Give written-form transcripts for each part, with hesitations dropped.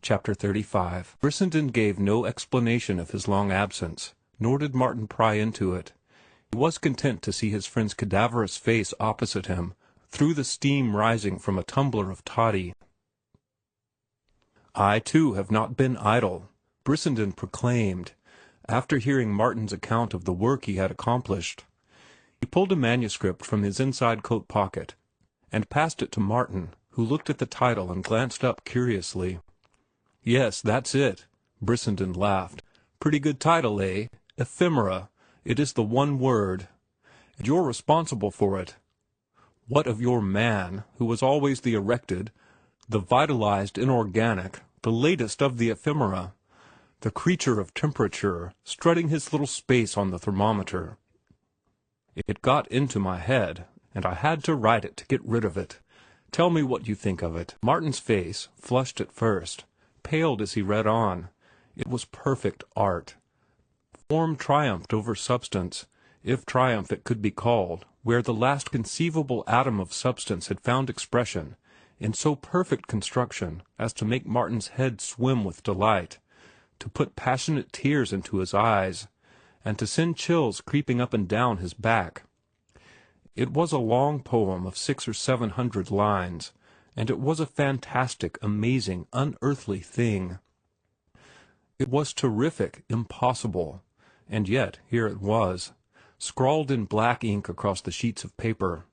Chapter 35. Brissenden gave no explanation of his long absence, nor did Martin pry into it. He was content to see his friend's cadaverous face opposite him, through the steam rising from a tumbler of toddy. "I, too, have not been idle," Brissenden proclaimed, after hearing Martin's account of the work he had accomplished. He pulled a manuscript from his inside coat pocket, and passed it to Martin, who looked at the title and glanced up curiously. "Yes, that's it," Brissenden laughed. "Pretty good title, eh? Ephemera. It is the one word. And you're responsible for it. What of your man, who was always the erected, the vitalized inorganic, the latest of the ephemera, the creature of temperature, strutting his little space on the thermometer? It got into my head, and I had to write it to get rid of it. Tell me what you think of it." Martin's face, flushed at first, paled as he read on. It was perfect art. Form triumphed over substance, if triumph it could be called, where the last conceivable atom of substance had found expression in so perfect construction as to make Martin's head swim with delight, to put passionate tears into his eyes, and to send chills creeping up and down his back. It was a long poem of 600 or 700 lines, and it was a fantastic, amazing, unearthly thing. It was terrific, impossible, and yet here it was, scrawled in black ink across the sheets of paper.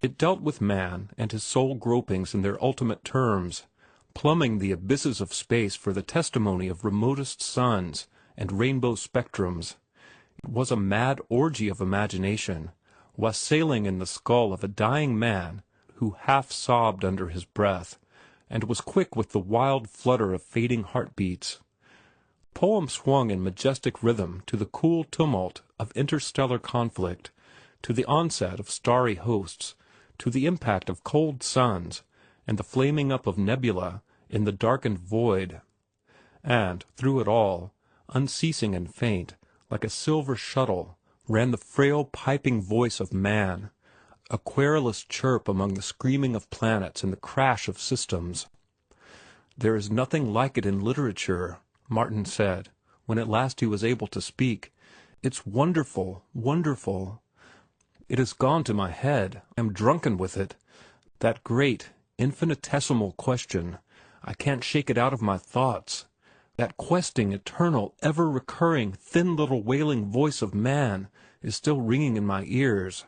It dealt with man and his soul gropings in their ultimate terms, plumbing the abysses of space for the testimony of remotest suns and rainbow spectrums. It was a mad orgy of imagination, wassailing in the skull of a dying man who half sobbed under his breath, and was quick with the wild flutter of fading heartbeats. The poem swung in majestic rhythm to the cool tumult of interstellar conflict, to the onset of starry hosts, to the impact of cold suns, and the flaming up of nebula in the darkened void. And, through it all, unceasing and faint, like a silver shuttle, ran the frail piping voice of man, a querulous chirp among the screaming of planets and the crash of systems. "There is nothing like it in literature," Martin said, when at last he was able to speak. "It's wonderful, wonderful. It has gone to my head. I am drunken with it. That great, infinitesimal question. I can't shake it out of my thoughts. That questing, eternal, ever-recurring, thin little wailing voice of man is still ringing in my ears.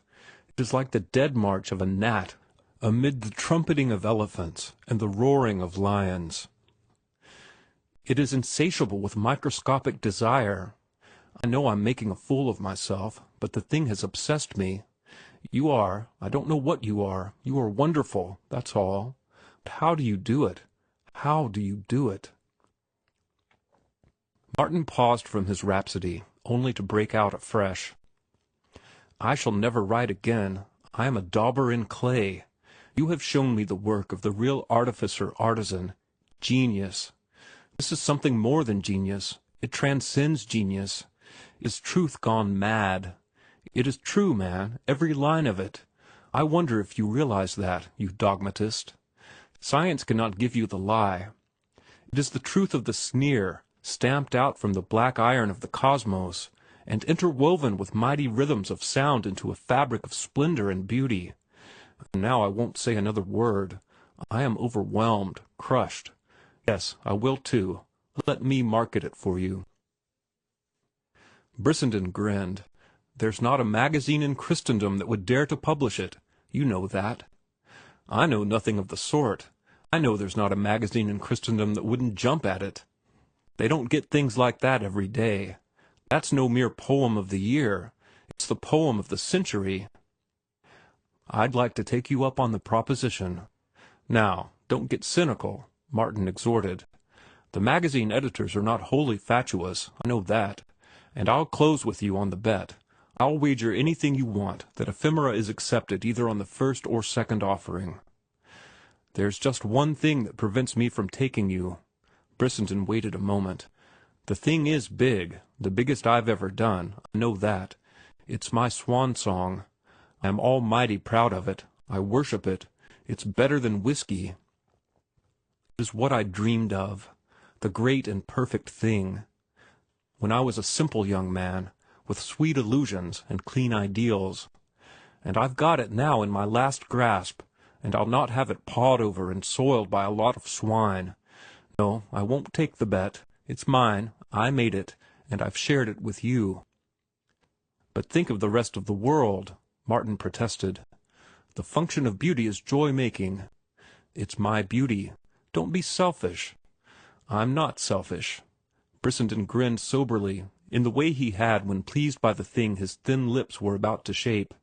It is like the dead march of a gnat amid the trumpeting of elephants and the roaring of lions. It is insatiable with microscopic desire. I know I'm making a fool of myself, but the thing has obsessed me. You are, I don't know what you are wonderful, that's all. But how do you do it? How do you do it?" Martin paused from his rhapsody, only to break out afresh. "I shall never write again. I am a dauber in clay. You have shown me the work of the real artificer-artisan. Genius. This is something more than genius. It transcends genius. It is truth gone mad. It is true, man, every line of it. I wonder if you realize that, you dogmatist. Science cannot give you the lie. It is the truth of the sneer, stamped out from the black iron of the cosmos, and interwoven with mighty rhythms of sound into a fabric of splendor and beauty. And now I won't say another word. I am overwhelmed, crushed. Yes, I will too. Let me market it for you." Brissenden grinned. "There's not a magazine in Christendom that would dare to publish it. You know that." "I know nothing of the sort. I know there's not a magazine in Christendom that wouldn't jump at it. They don't get things like that every day. That's no mere poem of the year. It's the poem of the century." "I'd like to take you up on the proposition." "Now, don't get cynical," Martin exhorted. "The magazine editors are not wholly fatuous, I know that, and I'll close with you on the bet. I'll wager anything you want that Ephemera is accepted either on the first or second offering." "There's just one thing that prevents me from taking you." Brissenden waited a moment. "The thing is big, the biggest I've ever done, I know that. It's my swan song. I am almighty proud of it. I worship it. It's better than whiskey." is what I dreamed of, the great and perfect thing, when I was a simple young man, with sweet illusions and clean ideals. And I've got it now in my last grasp, and I'll not have it pawed over and soiled by a lot of swine. No, I won't take the bet. It's mine. I made it, and I've shared it with you." "But think of the rest of the world," Martin protested. "The function of beauty is joy-making. It's my beauty. Don't be selfish." "I'm not selfish." Brissenden grinned soberly, in the way he had when pleased by the thing his thin lips were about to shape.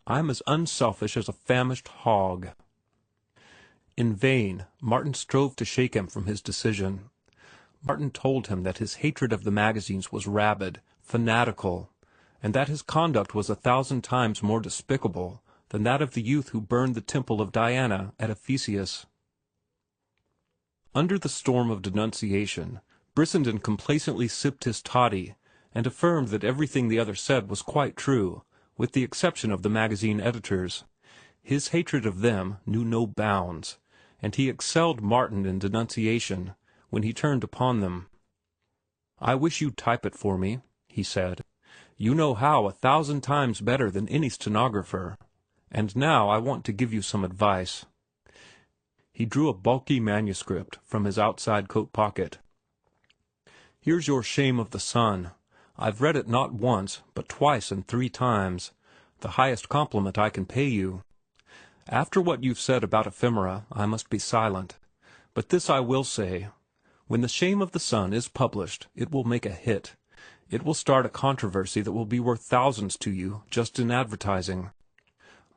"I'm as unselfish as a famished hog." In vain, Martin strove to shake him from his decision. Martin told him that his hatred of the magazines was rabid, fanatical, and that his conduct was 1,000 times more despicable than that of the youth who burned the temple of Diana at Ephesus. Under the storm of denunciation, Brissenden complacently sipped his toddy and affirmed that everything the other said was quite true, with the exception of the magazine editors. His hatred of them knew no bounds, and he excelled Martin in denunciation when he turned upon them. "I wish you'd type it for me," he said. "You know how 1,000 times better than any stenographer. And now I want to give you some advice." He drew a bulky manuscript from his outside coat pocket. "Here's your Shame of the Sun. I've read it not once, but twice and 3 times, the highest compliment I can pay you. After what you've said about ephemera, I must be silent. But this I will say. When The Shame of the Sun is published, it will make a hit. It will start a controversy that will be worth thousands to you, just in advertising."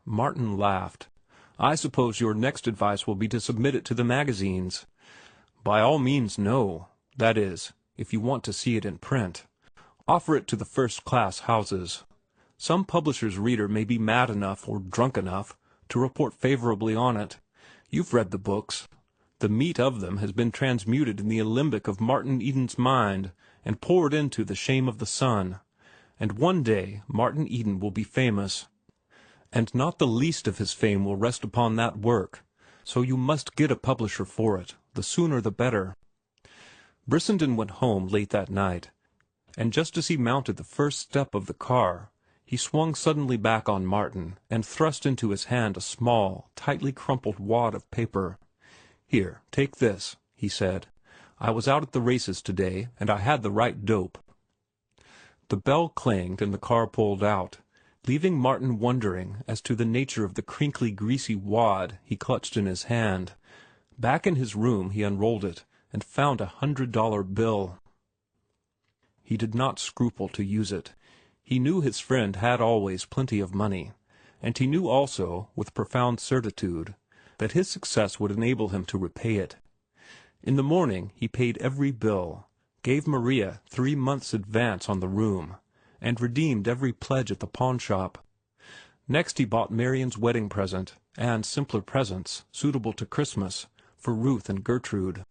Martin laughed. "I suppose your next advice will be to submit it to the magazines." "By all means, no. That is, if you want to see it in print. Offer it to the first-class houses. Some publisher's reader may be mad enough or drunk enough to report favorably on it. You've read the books. The meat of them has been transmuted in the alembic of Martin Eden's mind and poured into The Shame of the Sun. And one day Martin Eden will be famous. And not the least of his fame will rest upon that work. So you must get a publisher for it, the sooner the better." Brissenden went home late that night, and just as he mounted the first step of the car, he swung suddenly back on Martin and thrust into his hand a small, tightly crumpled wad of paper. "Here, take this," he said. "I was out at the races today, and I had the right dope." The bell clanged and the car pulled out, leaving Martin wondering as to the nature of the crinkly, greasy wad he clutched in his hand. Back in his room he unrolled it and found a $100 bill. He did not scruple to use it. He knew his friend had always plenty of money, and he knew also, with profound certitude, that his success would enable him to repay it. In the morning he paid every bill, gave Maria 3 months' advance on the room, and redeemed every pledge at the pawnshop. Next he bought Marian's wedding present, and simpler presents, suitable to Christmas, for Ruth and Gertrude.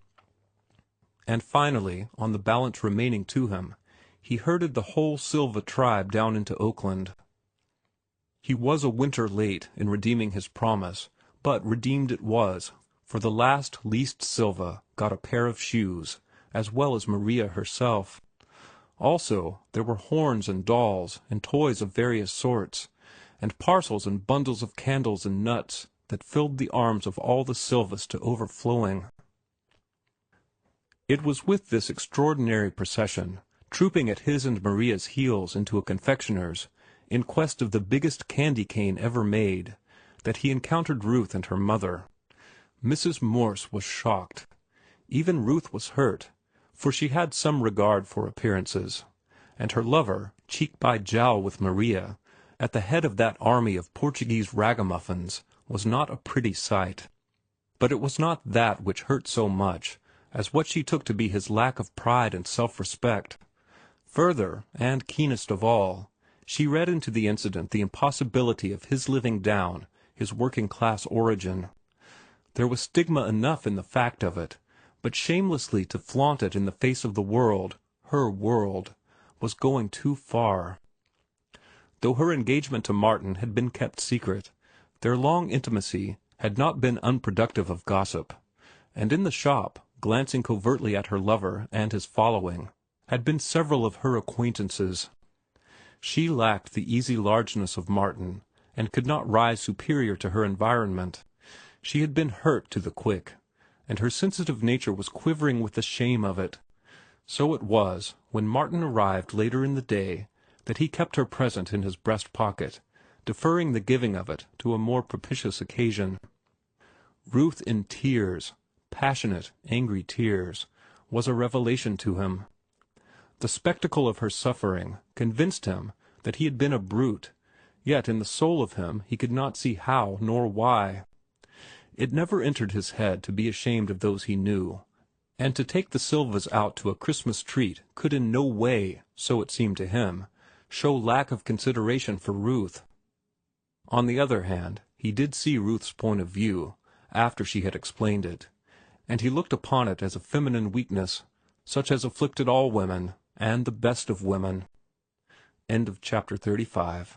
And finally, on the balance remaining to him, he herded the whole Silva tribe down into Oakland. He was a winter late in redeeming his promise, but redeemed it was, for the last least Silva got a pair of shoes, as well as Maria herself. Also, there were horns and dolls and toys of various sorts, and parcels and bundles of candles and nuts that filled the arms of all the Silvas to overflowing. It was with this extraordinary procession, trooping at his and Maria's heels into a confectioner's, in quest of the biggest candy cane ever made, that he encountered Ruth and her mother. Mrs. Morse was shocked. Even Ruth was hurt, for she had some regard for appearances, and her lover, cheek by jowl with Maria, at the head of that army of Portuguese ragamuffins, was not a pretty sight. But it was not that which hurt so much as what she took to be his lack of pride and self-respect. Further, and keenest of all, she read into the incident the impossibility of his living down his working-class origin. There was stigma enough in the fact of it, but shamelessly to flaunt it in the face of the world, her world, was going too far. Though her engagement to Martin had been kept secret, their long intimacy had not been unproductive of gossip, and in the shop, glancing covertly at her lover and his following, had been several of her acquaintances. She lacked the easy largeness of Martin, and could not rise superior to her environment. She had been hurt to the quick, and her sensitive nature was quivering with the shame of it. So it was, when Martin arrived later in the day, that he kept her present in his breast pocket, deferring the giving of it to a more propitious occasion. Ruth in tears, passionate, angry tears, was a revelation to him. The spectacle of her suffering convinced him that he had been a brute, yet in the soul of him he could not see how nor why. It never entered his head to be ashamed of those he knew, and to take the Silvas out to a Christmas treat could in no way, so it seemed to him, show lack of consideration for Ruth. On the other hand, he did see Ruth's point of view, after she had explained it, and he looked upon it as a feminine weakness, such as afflicted all women, and the best of women. End of chapter 35.